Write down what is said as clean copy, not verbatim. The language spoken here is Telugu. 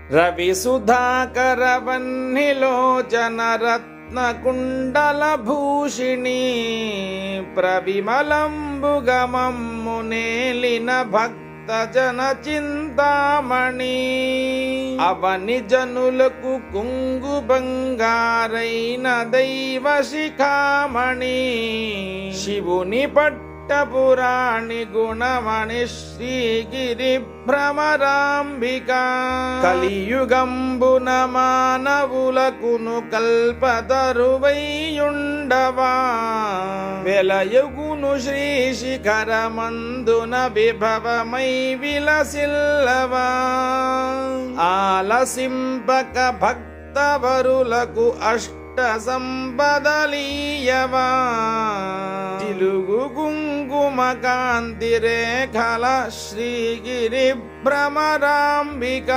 రవి సుధాకర వన్నిలోచన రత్నకుండల భూషిణి ప్రవిమలంబుగమమ్ము నేలిన భక్త జన చింతామణి అవని జనులకు కుంగు బంగారైన దైవ శిఖామణి శివుని పురాణి గుణమణి శ్రీగిరి భ్రమరాంబిక కలియుగంబున మానవులకును కల్పతరువైయుండవా వెలయుగును శ్రీ శిఖరమందున విభవమై విలసిల్లవా ఆలసింపక భక్తవరులకు సంపదలీయవా తెలుగు కుంకుమ కాంతి రేఖల శ్రీగిరి భ్రమరాంబిక